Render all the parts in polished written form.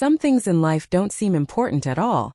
Some things in life don't seem important at all,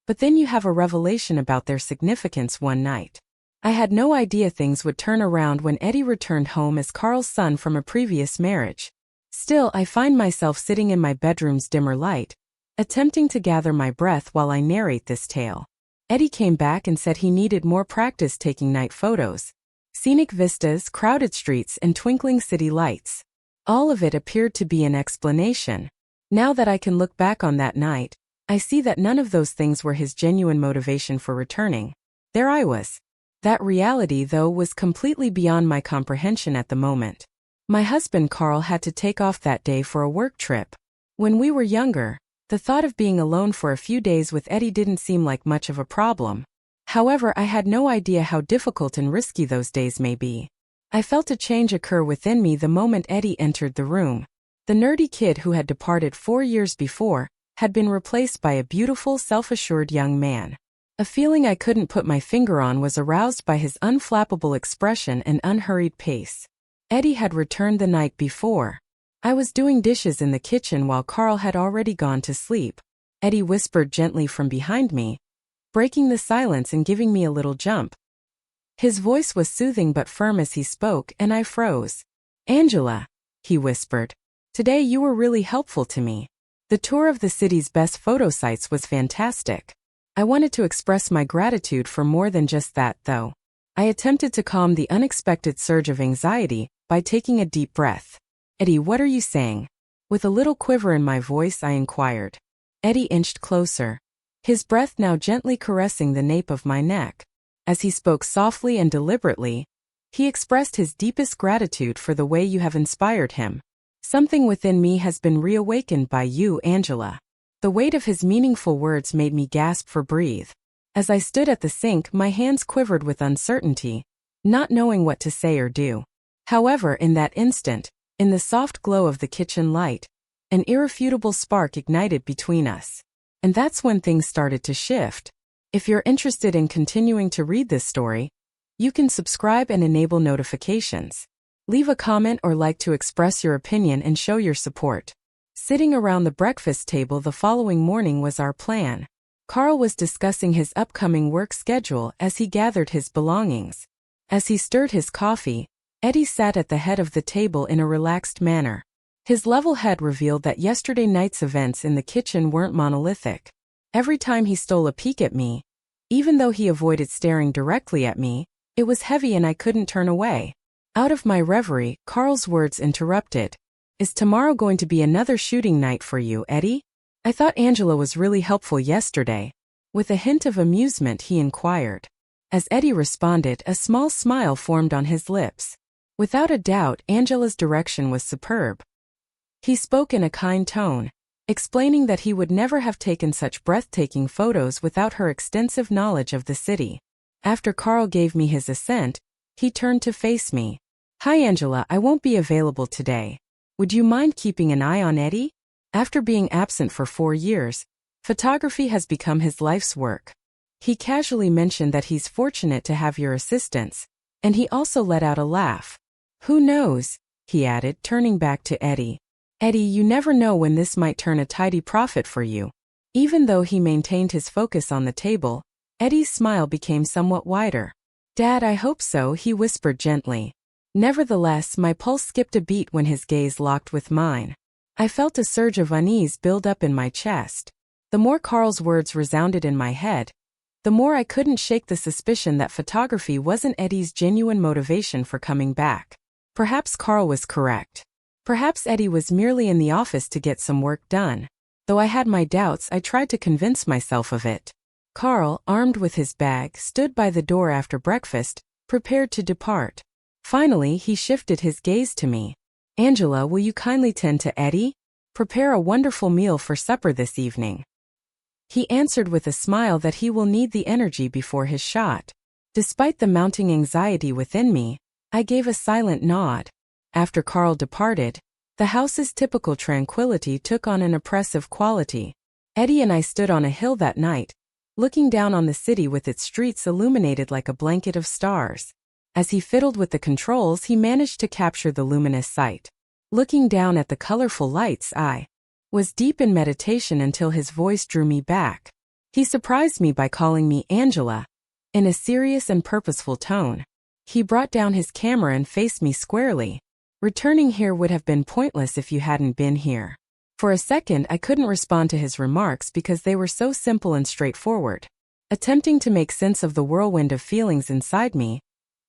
but then you have a revelation about their significance one night. I had no idea things would turn around when Eddie returned home as Carl's son from a previous marriage. Still, I find myself sitting in my bedroom's dimmer light, attempting to gather my breath while I narrate this tale. Eddie came back and said he needed more practice taking night photos. Scenic vistas, crowded streets, and twinkling city lights. All of it appeared to be an explanation. Now that I can look back on that night, I see that none of those things were his genuine motivation for returning. There I was. That reality, though, was completely beyond my comprehension at the moment. My husband Carl had to take off that day for a work trip. When we were younger, the thought of being alone for a few days with Eddie didn't seem like much of a problem. However, I had no idea how difficult and risky those days may be. I felt a change occur within me the moment Eddie entered the room. The nerdy kid who had departed 4 years before had been replaced by a beautiful, self-assured young man. A feeling I couldn't put my finger on was aroused by his unflappable expression and unhurried pace. Eddie had returned the night before. I was doing dishes in the kitchen while Carl had already gone to sleep. Eddie whispered gently from behind me, breaking the silence and giving me a little jump. His voice was soothing but firm as he spoke, and I froze. "Angela," he whispered, "today you were really helpful to me. The tour of the city's best photo sites was fantastic." I wanted to express my gratitude for more than just that, though. I attempted to calm the unexpected surge of anxiety by taking a deep breath. "Eddie, what are you saying?" With a little quiver in my voice, I inquired. Eddie inched closer, his breath now gently caressing the nape of my neck. As he spoke softly and deliberately, he expressed his deepest gratitude for the way you have inspired him. "Something within me has been reawakened by you, Angela." The weight of his meaningful words made me gasp for breath. As I stood at the sink, my hands quivered with uncertainty, not knowing what to say or do. However, in that instant, in the soft glow of the kitchen light, an irrefutable spark ignited between us. And that's when things started to shift. If you're interested in continuing to read this story, you can subscribe and enable notifications. Leave a comment or like to express your opinion and show your support. Sitting around the breakfast table the following morning was our plan. Carl was discussing his upcoming work schedule as he gathered his belongings. As he stirred his coffee, Eddie sat at the head of the table in a relaxed manner. His level head revealed that yesterday night's events in the kitchen weren't monolithic. Every time he stole a peek at me, even though he avoided staring directly at me, it was heavy and I couldn't turn away. Out of my reverie, Carl's words interrupted. "Is tomorrow going to be another shooting night for you, Eddie? I thought Angela was really helpful yesterday." With a hint of amusement, he inquired. As Eddie responded, a small smile formed on his lips. Without a doubt, Angela's direction was superb. He spoke in a kind tone, explaining that he would never have taken such breathtaking photos without her extensive knowledge of the city. After Carl gave me his assent, he turned to face me. "Hi Angela, I won't be available today. Would you mind keeping an eye on Eddie? After being absent for 4 years, photography has become his life's work." He casually mentioned that he's fortunate to have your assistance, and he also let out a laugh. "Who knows?" he added, turning back to Eddie. "Eddie, you never know when this might turn a tidy profit for you." Even though he maintained his focus on the table, Eddie's smile became somewhat wider. "Dad, I hope so," he whispered gently. Nevertheless, my pulse skipped a beat when his gaze locked with mine. I felt a surge of unease build up in my chest. The more Carl's words resounded in my head, the more I couldn't shake the suspicion that photography wasn't Eddie's genuine motivation for coming back. Perhaps Carl was correct. Perhaps Eddie was merely in the office to get some work done. Though I had my doubts, I tried to convince myself of it. Carl, armed with his bag, stood by the door after breakfast, prepared to depart. Finally, he shifted his gaze to me. "Angela, will you kindly tend to Eddie? Prepare a wonderful meal for supper this evening." He answered with a smile that he will need the energy before his shot. Despite the mounting anxiety within me, I gave a silent nod. After Carl departed, the house's typical tranquility took on an oppressive quality. Eddie and I stood on a hill that night, looking down on the city with its streets illuminated like a blanket of stars. As he fiddled with the controls, he managed to capture the luminous sight. Looking down at the colorful lights, I was deep in meditation until his voice drew me back. He surprised me by calling me Angela, in a serious and purposeful tone. He brought down his camera and faced me squarely. Returning here would have been pointless if you hadn't been here. For a second, I couldn't respond to his remarks because they were so simple and straightforward. Attempting to make sense of the whirlwind of feelings inside me,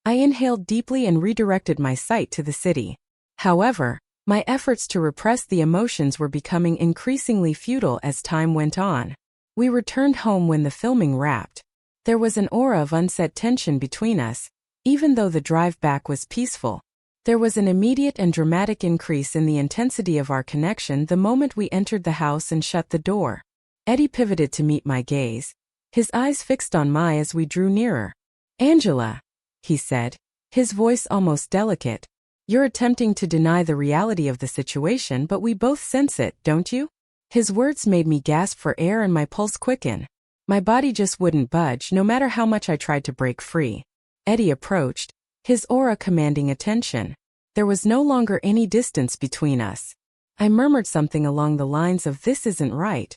I inhaled deeply and redirected my sight to the city. However, my efforts to repress the emotions were becoming increasingly futile as time went on. We returned home when the filming wrapped. There was an aura of unsaid tension between us, even though the drive back was peaceful. There was an immediate and dramatic increase in the intensity of our connection the moment we entered the house and shut the door. Eddie pivoted to meet my gaze, his eyes fixed on mine as we drew nearer. "Angela," he said, his voice almost delicate, "you're attempting to deny the reality of the situation, but we both sense it, don't you?" His words made me gasp for air and my pulse quicken. My body just wouldn't budge no matter how much I tried to break free. Eddie approached, his aura commanding attention. There was no longer any distance between us. I murmured something along the lines of "this isn't right,"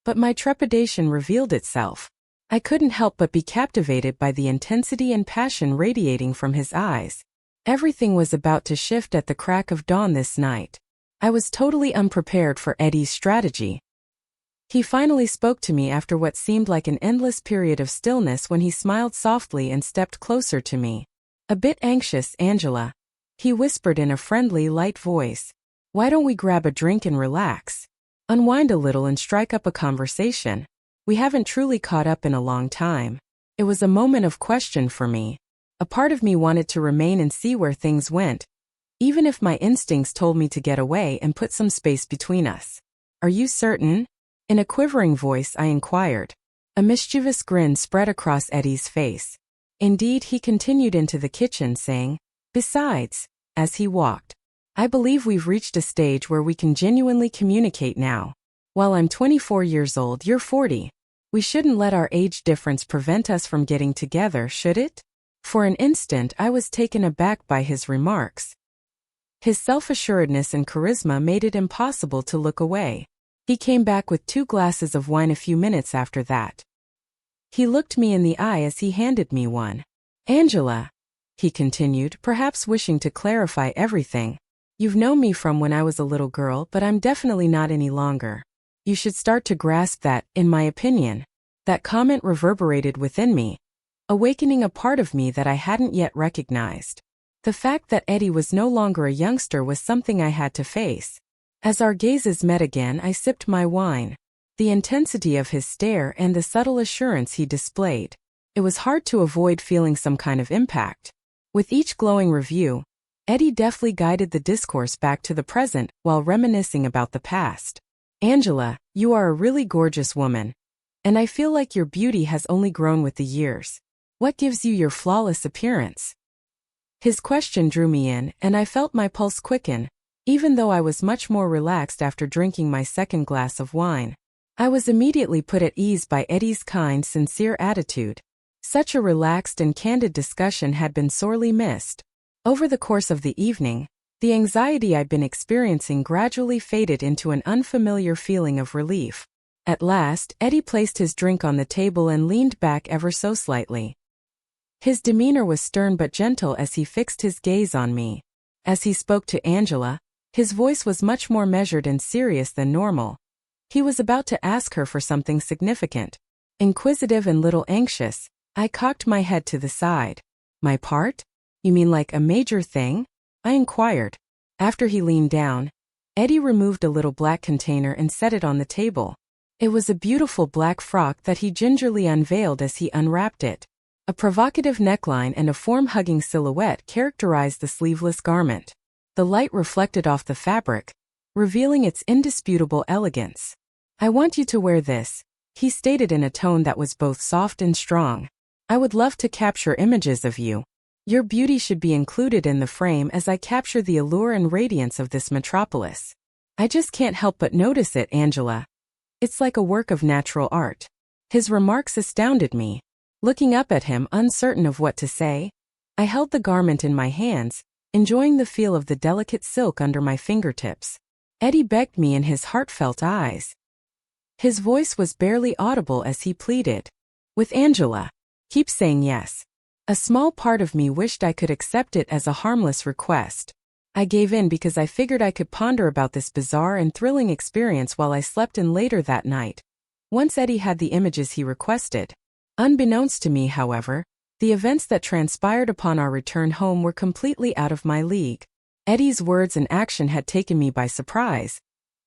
but my trepidation revealed itself. I couldn't help but be captivated by the intensity and passion radiating from his eyes. Everything was about to shift at the crack of dawn this night. I was totally unprepared for Eddie's strategy. He finally spoke to me after what seemed like an endless period of stillness when he smiled softly and stepped closer to me. "A bit anxious, Angela," he whispered in a friendly, light voice. "Why don't we grab a drink and relax? Unwind a little and strike up a conversation. We haven't truly caught up in a long time." It was a moment of question for me. A part of me wanted to remain and see where things went, even if my instincts told me to get away and put some space between us. "Are you certain?" In a quivering voice I inquired. A mischievous grin spread across Eddie's face. Indeed, he continued into the kitchen saying, "Besides," as he walked, "I believe we've reached a stage where we can genuinely communicate now. While I'm 24 years old, you're 40. We shouldn't let our age difference prevent us from getting together, should it?" For an instant, I was taken aback by his remarks. His self-assuredness and charisma made it impossible to look away. He came back with 2 glasses of wine a few minutes after that. He looked me in the eye as he handed me one. "Angela," he continued, perhaps wishing to clarify everything, "you've known me from when I was a little girl, but I'm definitely not any longer. You should start to grasp that, in my opinion." That comment reverberated within me, awakening a part of me that I hadn't yet recognized. The fact that Eddie was no longer a youngster was something I had to face. As our gazes met again, I sipped my wine. The intensity of his stare and the subtle assurance he displayed. It was hard to avoid feeling some kind of impact. With each glowing review, Eddie deftly guided the discourse back to the present while reminiscing about the past. "Angela, you are a really gorgeous woman, and I feel like your beauty has only grown with the years. What gives you your flawless appearance?" His question drew me in, and I felt my pulse quicken, even though I was much more relaxed after drinking my second glass of wine. I was immediately put at ease by Eddie's kind, sincere attitude. Such a relaxed and candid discussion had been sorely missed. Over the course of the evening, the anxiety I'd been experiencing gradually faded into an unfamiliar feeling of relief. At last, Eddie placed his drink on the table and leaned back ever so slightly. His demeanor was stern but gentle as he fixed his gaze on me. As he spoke to Angela, his voice was much more measured and serious than normal. He was about to ask her for something significant. Inquisitive and little anxious, I cocked my head to the side. "My part? You mean like a major thing?" I inquired. After he leaned down, Eddie removed a little black container and set it on the table. It was a beautiful black frock that he gingerly unveiled as he unwrapped it. A provocative neckline and a form-hugging silhouette characterized the sleeveless garment. The light reflected off the fabric, revealing its indisputable elegance. "I want you to wear this," he stated in a tone that was both soft and strong. "I would love to capture images of you. Your beauty should be included in the frame as I capture the allure and radiance of this metropolis. I just can't help but notice it, Angela. It's like a work of natural art." His remarks astounded me. Looking up at him, uncertain of what to say, I held the garment in my hands, enjoying the feel of the delicate silk under my fingertips. Eddie begged me in his heartfelt eyes. His voice was barely audible as he pleaded. With Angela. Keep saying yes. A small part of me wished I could accept it as a harmless request. I gave in because I figured I could ponder about this bizarre and thrilling experience while I slept in later that night, once Eddie had the images he requested. Unbeknownst to me, however, the events that transpired upon our return home were completely out of my league. Eddie's words and action had taken me by surprise,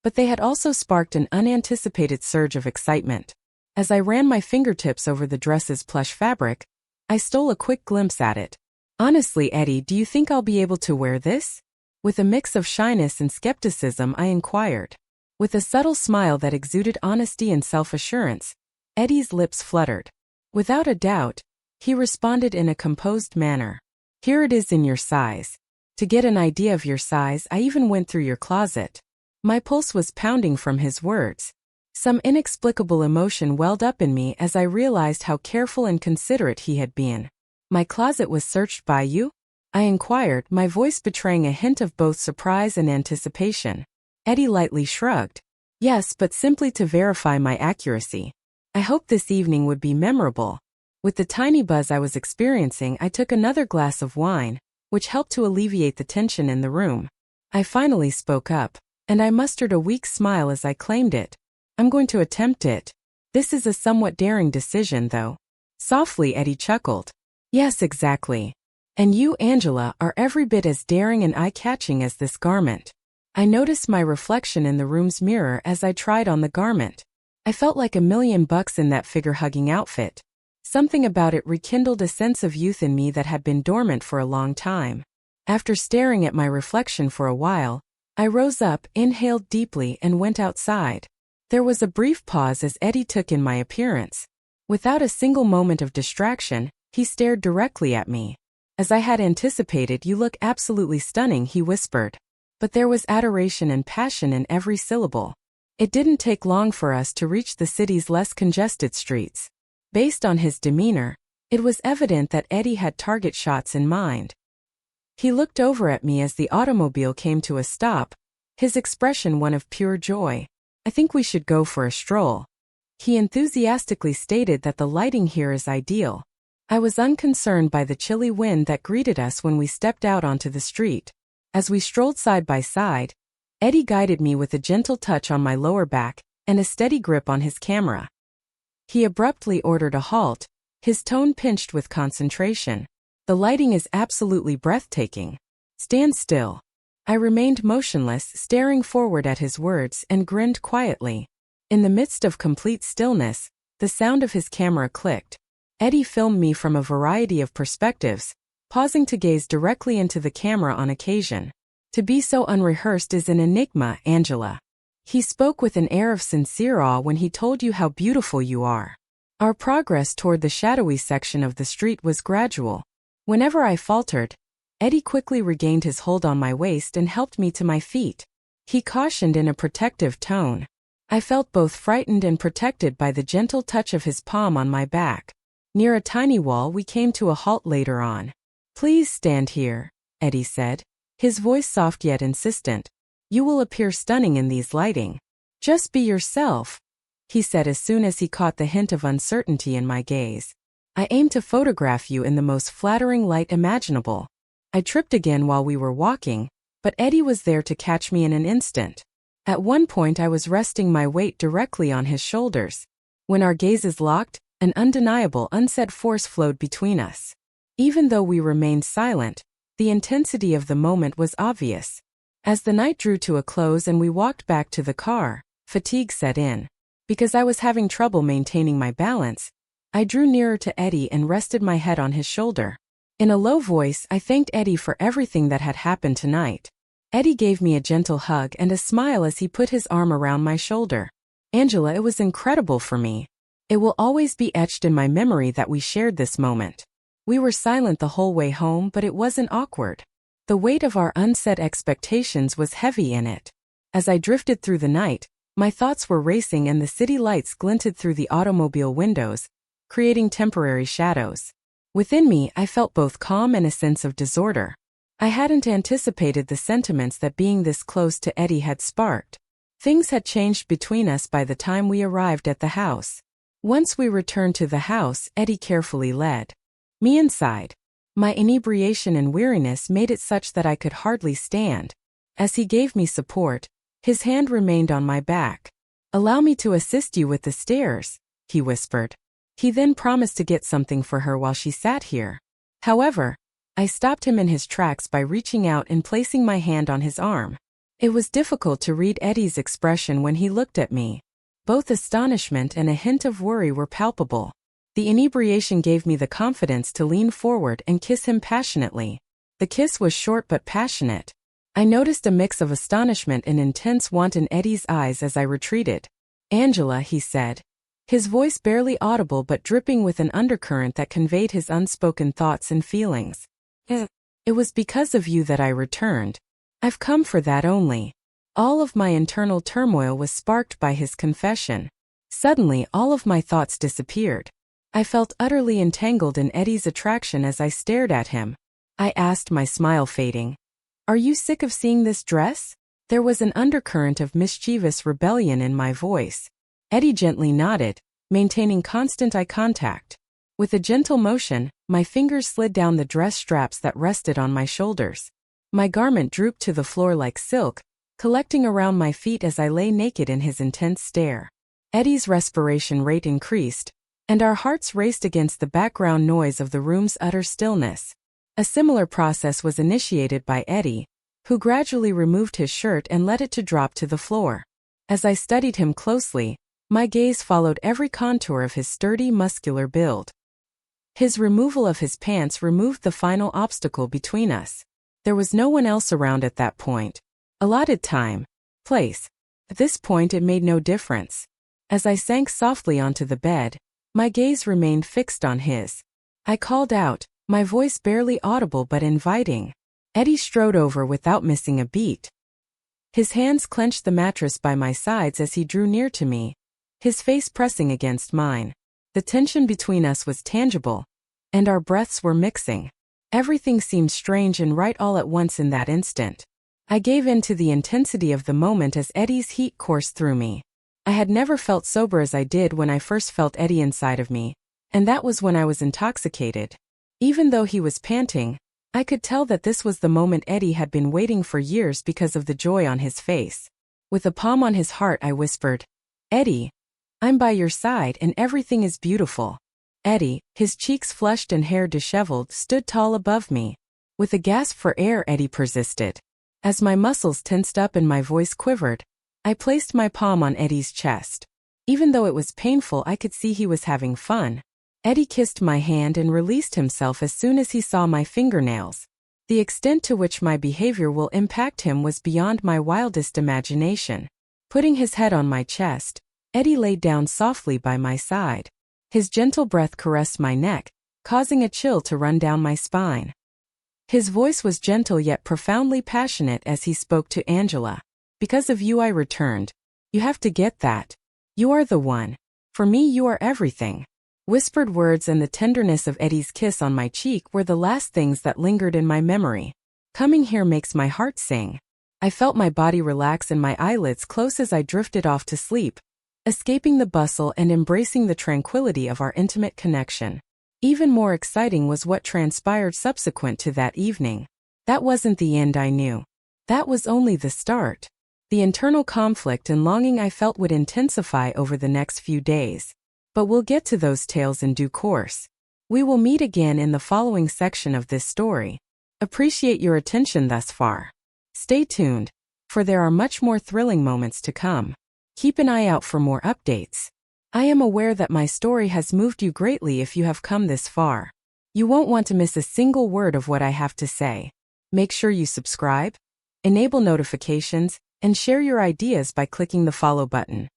but they had also sparked an unanticipated surge of excitement. As I ran my fingertips over the dress's plush fabric, I stole a quick glimpse at it. Honestly, Eddie, do you think I'll be able to wear this? With a mix of shyness and skepticism, I inquired. With a subtle smile that exuded honesty and self-assurance, Eddie's lips fluttered. Without a doubt, he responded in a composed manner. Here it is in your size. To get an idea of your size, I even went through your closet. My pulse was pounding from his words. Some inexplicable emotion welled up in me as I realized how careful and considerate he had been. My closet was searched by you? I inquired, my voice betraying a hint of both surprise and anticipation. Eddie lightly shrugged. Yes, but simply to verify my accuracy. I hoped this evening would be memorable. With the tiny buzz I was experiencing, I took another glass of wine, which helped to alleviate the tension in the room. I finally spoke up, and I mustered a weak smile as I claimed it. I'm going to attempt it. This is a somewhat daring decision, though. Softly, Eddie chuckled. Yes, exactly. And you, Angela, are every bit as daring and eye-catching as this garment. I noticed my reflection in the room's mirror as I tried on the garment. I felt like $1,000,000 in that figure-hugging outfit. Something about it rekindled a sense of youth in me that had been dormant for a long time. After staring at my reflection for a while, I rose up, inhaled deeply, and went outside. There was a brief pause as Eddie took in my appearance. Without a single moment of distraction, he stared directly at me. As I had anticipated, you look absolutely stunning, he whispered. But there was adoration and passion in every syllable. It didn't take long for us to reach the city's less congested streets. Based on his demeanor, it was evident that Eddie had target shots in mind. He looked over at me as the automobile came to a stop, his expression one of pure joy. I think we should go for a stroll. He enthusiastically stated that the lighting here is ideal. I was unconcerned by the chilly wind that greeted us when we stepped out onto the street. As we strolled side by side, Eddie guided me with a gentle touch on my lower back and a steady grip on his camera. He abruptly ordered a halt, his tone pinched with concentration. The lighting is absolutely breathtaking. Stand still. I remained motionless, staring forward at his words, and grinned quietly. In the midst of complete stillness, the sound of his camera clicked. Eddie filmed me from a variety of perspectives, pausing to gaze directly into the camera on occasion. To be so unrehearsed is an enigma, Angela. He spoke with an air of sincere awe when he told you how beautiful you are. Our progress toward the shadowy section of the street was gradual. Whenever I faltered, Eddie quickly regained his hold on my waist and helped me to my feet. He cautioned in a protective tone. I felt both frightened and protected by the gentle touch of his palm on my back. Near a tiny wall, we came to a halt later on. Please stand here, Eddie said, his voice soft yet insistent. You will appear stunning in these lighting. Just be yourself, he said as soon as he caught the hint of uncertainty in my gaze. I aim to photograph you in the most flattering light imaginable. I tripped again while we were walking, but Eddie was there to catch me in an instant. At one point I was resting my weight directly on his shoulders. When our gazes locked, an undeniable, unsaid force flowed between us. Even though we remained silent, the intensity of the moment was obvious. As the night drew to a close and we walked back to the car, fatigue set in. Because I was having trouble maintaining my balance, I drew nearer to Eddie and rested my head on his shoulder. In a low voice, I thanked Eddie for everything that had happened tonight. Eddie gave me a gentle hug and a smile as he put his arm around my shoulder. Angela, it was incredible for me. It will always be etched in my memory that we shared this moment. We were silent the whole way home, but it wasn't awkward. The weight of our unsaid expectations was heavy in it. As I drifted through the night, my thoughts were racing and the city lights glinted through the automobile windows, creating temporary shadows. Within me, I felt both calm and a sense of disorder. I hadn't anticipated the sentiments that being this close to Eddie had sparked. Things had changed between us by the time we arrived at the house. Once we returned to the house, Eddie carefully led me inside. My inebriation and weariness made it such that I could hardly stand. As he gave me support, his hand remained on my back. "Allow me to assist you with the stairs," he whispered. He then promised to get something for her while she sat here. However, I stopped him in his tracks by reaching out and placing my hand on his arm. It was difficult to read Eddie's expression when he looked at me. Both astonishment and a hint of worry were palpable. The inebriation gave me the confidence to lean forward and kiss him passionately. The kiss was short but passionate. I noticed a mix of astonishment and intense want in Eddie's eyes as I retreated. "Angela," he said, his voice barely audible but dripping with an undercurrent that conveyed his unspoken thoughts and feelings. "It was because of you that I returned. I've come for that only." All of my internal turmoil was sparked by his confession. Suddenly, all of my thoughts disappeared. I felt utterly entangled in Eddie's attraction as I stared at him. I asked, my smile fading, "Are you sick of seeing this dress?" There was an undercurrent of mischievous rebellion in my voice. Eddie gently nodded, maintaining constant eye contact. With a gentle motion, my fingers slid down the dress straps that rested on my shoulders. My garment drooped to the floor like silk, collecting around my feet as I lay naked in his intense stare. Eddie's respiration rate increased, and our hearts raced against the background noise of the room's utter stillness. A similar process was initiated by Eddie, who gradually removed his shirt and let it drop to the floor. As I studied him closely, my gaze followed every contour of his sturdy, muscular build. His removal of his pants removed the final obstacle between us. There was no one else around at that point. Allotted time, place. At this point it made no difference. As I sank softly onto the bed, my gaze remained fixed on his. I called out, my voice barely audible but inviting. Eddie strode over without missing a beat. His hands clenched the mattress by my sides as he drew near to me, his face pressing against mine. The tension between us was tangible, and our breaths were mixing. Everything seemed strange and right all at once in that instant. I gave in to the intensity of the moment as Eddie's heat coursed through me. I had never felt sober as I did when I first felt Eddie inside of me, and that was when I was intoxicated. Even though he was panting, I could tell that this was the moment Eddie had been waiting for years because of the joy on his face. With a palm on his heart, I whispered, "Eddie, I'm by your side and everything is beautiful." Eddie, his cheeks flushed and hair disheveled, stood tall above me. With a gasp for air, Eddie persisted. As my muscles tensed up and my voice quivered, I placed my palm on Eddie's chest. Even though it was painful, I could see he was having fun. Eddie kissed my hand and released himself as soon as he saw my fingernails. The extent to which my behavior will impact him was beyond my wildest imagination. Putting his head on my chest, Eddie laid down softly by my side. His gentle breath caressed my neck, causing a chill to run down my spine. His voice was gentle yet profoundly passionate as he spoke to Angela. "Because of you I returned. You have to get that. You are the one. For me you are everything." Whispered words and the tenderness of Eddie's kiss on my cheek were the last things that lingered in my memory. Coming here makes my heart sing. I felt my body relax and my eyelids close as I drifted off to sleep, escaping the bustle and embracing the tranquility of our intimate connection. Even more exciting was what transpired subsequent to that evening. That wasn't the end, I knew. That was only the start. The internal conflict and longing I felt would intensify over the next few days. But we'll get to those tales in due course. We will meet again in the following section of this story. Appreciate your attention thus far. Stay tuned, for there are much more thrilling moments to come. Keep an eye out for more updates. I am aware that my story has moved you greatly if you have come this far. You won't want to miss a single word of what I have to say. Make sure you subscribe, enable notifications, and share your ideas by clicking the follow button.